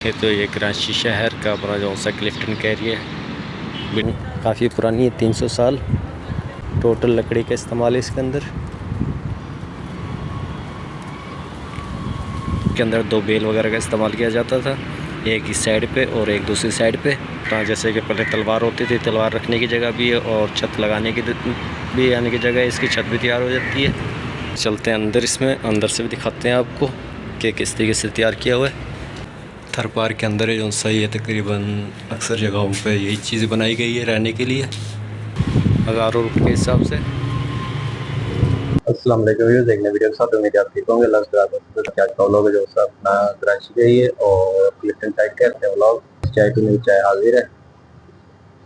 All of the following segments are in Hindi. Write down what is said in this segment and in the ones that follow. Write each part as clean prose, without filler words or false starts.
ये तो ये कराची शहर का अपना जो सा क्लिफ्टन एरिया है, काफ़ी पुरानी है, 300 साल टोटल लकड़ी का इस्तेमाल है इसके अंदर। के अंदर 2 बेल वगैरह का इस्तेमाल किया जाता था, एक इस साइड पे और एक दूसरी साइड पे। तो जैसे कि पहले तलवार होती थी, तलवार रखने की जगह भी है और छत लगाने की भी यानी कि जगह, इसकी छत भी तैयार हो जाती है। चलते हैं अंदर, इसमें अंदर से भी दिखाते हैं आपको कि किस तरीके से तैयार किया हुआ है। थर पार के अंदर है जो सही है, तकरीबन अक्सर जगहों पे यही चीज़ बनाई गई है रहने के लिए, हज़ारों रुपये के हिसाब से। अस्सलाम वालेकुम व्यूअर्स, देखने वीडियो के साथ उम्मीद आप ठीक होंगे। क्या व्लॉग जो सब अपना कराची गई है और क्लिफ्टन साइड के अपने व्लॉग चाय पीने की चाय हाजिर है।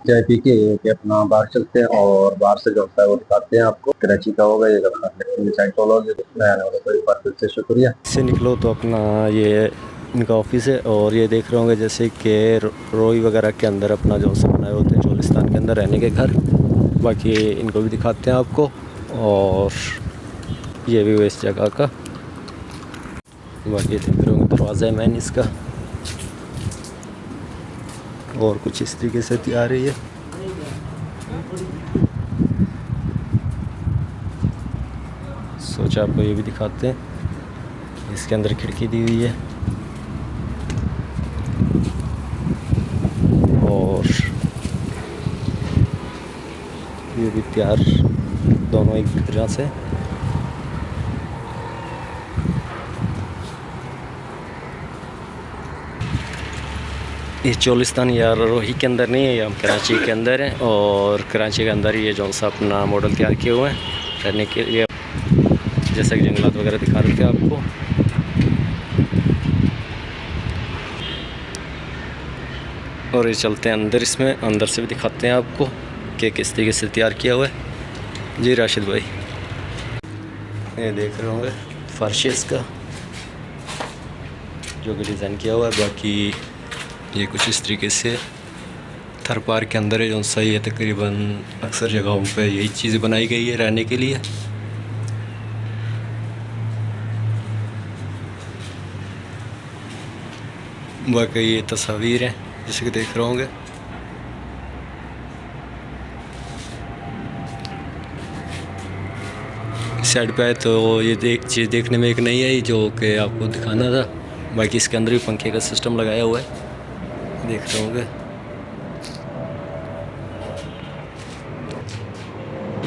चाय पी के अपना बाहर चलते हैं और बाहर से जो होता है वो दिखाते हैं आपको। कराची का होगा ये अपना क्लिफ्टन साइड का व्लॉग है। एक बार फिर से शुक्रिया। इससे निकलो तो अपना ये इनका ऑफिस है और ये देख रहे होंगे जैसे कि रोई वगैरह के अंदर अपना जो से बनाए होते हैं चोलिस्तान के अंदर रहने के घर। बाकी इनको भी दिखाते हैं आपको, और ये भी वो इस जगह का। बाकी देख रहे होंगे दरवाज़ा है मैन इसका, और कुछ इस तरीके से तैयार है ये। सोचा आपको ये भी दिखाते हैं। इसके अंदर खिड़की दी हुई है और ये भी तैयार दोनों एक तरह से। ये चोलिस्तान या रोही के अंदर नहीं है, ये हम कराची के अंदर हैं, और कराची के अंदर ये जो सा अपना मॉडल तैयार किए हुए हैं रहने के लिए, जैसे कि जंगलात वगैरह दिखा रहे थे आपको। और ये चलते हैं अंदर, इसमें अंदर से भी दिखाते हैं आपको कि किस तरीके से तैयार किया हुआ है। जी राशिद भाई, ये देख रहे होंगे फर्श इसका जो कि डिज़ाइन किया हुआ है। बाकी ये कुछ इस तरीके से थर पार के अंदर है जो सही है, तकरीबन अक्सर जगहों पे यही चीज़ बनाई गई है रहने के लिए। बाकी ये तस्वीर है जैसे कि देख रहे होंगे। साइड पे आए तो ये चीज़ देखने में एक नहीं आई जो कि आपको दिखाना था। बाकी इसके अंदर भी पंखे का सिस्टम लगाया हुआ है, देख रहे होंगे।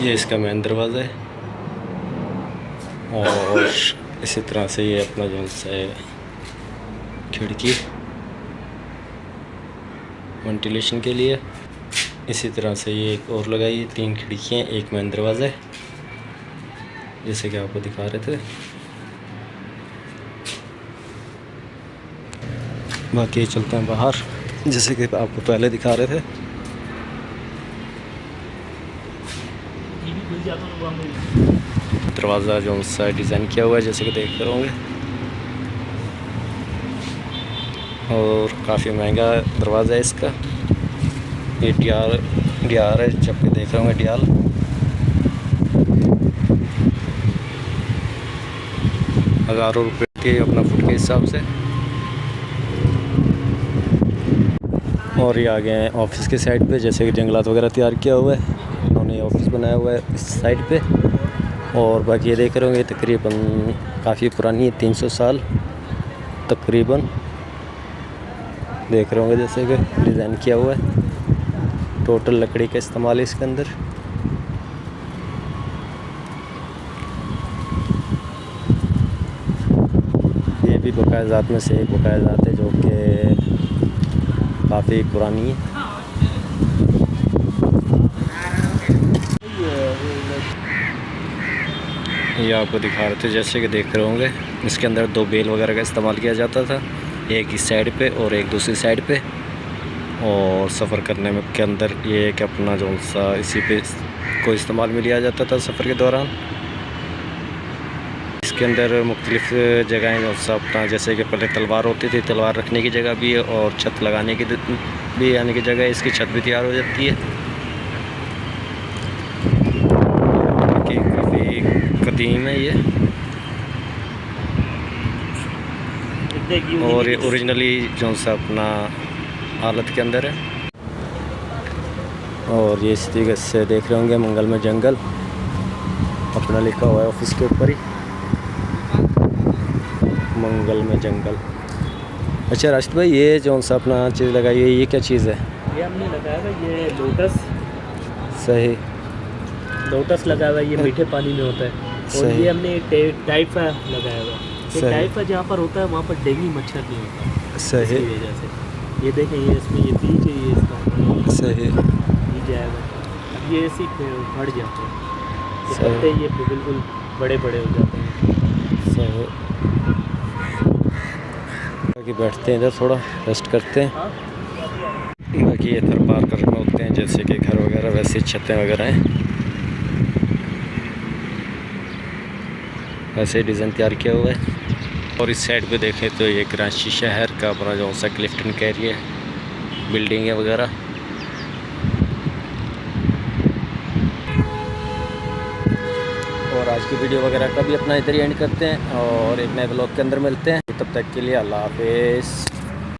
ये इसका मेन दरवाज़ा है, और इसी तरह से ये अपना जो है खिड़की वेंटिलेशन के लिए। इसी तरह से ये एक और लगाई है, 3 खिड़कियाँ, एक मेन दरवाज़ा है जैसे कि आपको दिखा रहे थे। बाकी चलते हैं बाहर, जैसे कि आपको पहले दिखा रहे थे। दरवाज़ा जो सा डिज़ाइन किया हुआ है जैसे कि देख रहे होंगे, और काफ़ी महंगा दरवाज़ा है इसका। ये डियार है, जब कि देख रहे होंगे डियाल। हज़ारों रुपये के अपना फुट के हिसाब से। और ये आ गए हैं ऑफिस के साइड पे, जैसे कि जंगलात वगैरह तैयार किया हुआ है, उन्होंने ऑफिस बनाया हुआ है इस साइड पे। और बाकी ये देख रहे होंगे तकरीबन काफ़ी पुरानी है, 300 साल तकरीबन। देख रहे होंगे जैसे कि डिज़ाइन किया हुआ है, टोटल लकड़ी का इस्तेमाल है इसके अंदर। ये भी बकायदात में से एक बकायदात है जो कि काफ़ी पुरानी है। ये आपको दिखा रहे थे जैसे कि देख रहे होंगे, इसके अंदर 2 बेल वगैरह का इस्तेमाल किया जाता था, एक इस साइड पे और एक दूसरी साइड पे। और सफ़र करने में के अंदर ये एक अपना जो सा इसी पे को इस्तेमाल में लिया जाता था सफ़र के दौरान। इसके अंदर मुख्तलिफ़ जगहें जो सा अपना, जैसे कि पहले तलवार होती थी, तलवार रखने की जगह भी है और छत लगाने की भी यानी कि जगह, इसकी छत भी तैयार हो जाती है। काफ़ी कदीम है ये। देखिए और ये ओरिजिनली जो सा अपना हालत के अंदर है। और ये इस तरीके से देख रहे होंगे मंगल में जंगल अपना लिखा हुआ है ऑफिस के ऊपर ही, मंगल में जंगल। अच्छा राशिद भाई, ये जो सा अपना चीज़ लगाई है ये क्या चीज़ है? ये हमने लगाया हुआ ये लोटस। सही। लोटस लगाया हुआ है, ये मीठे पानी में होता है। और सही। ये हमने टाइफा लगाया हुआ है। सही। टाइफा जहाँ पर होता है वहाँ पर डेंगू मच्छर नहीं होता। सही। इसकी वजह से ये देखें, ये इसमें ये बीज है, ये इसका सही। बीज आया हुआ है। अब ये ऐसे ही बढ़ जाते हैं, ये सही। पत्ते ये बिल्कुल बड़े बड़े हो जाते हैं। सही। बाकी बैठते हैं इधर थोड़ा रेस्ट करते हैं। हाँ। बाकी ये थर पार कर होते हैं जैसे कि घर वगैरह, वैसे छतें वगैरह हैं, वैसे डिज़ाइन तैयार किया हुआ है। और इस साइड पे देखें तो ये कराची शहर का अपना जो सा क्लिफ्टन का एरिया है, बिल्डिंग वगैरह। और आज की वीडियो वगैरह का भी अपना इधर ही एंड करते हैं और एक नए ब्लॉग के अंदर मिलते हैं। तब तक के लिए अल्लाह हाफिज़।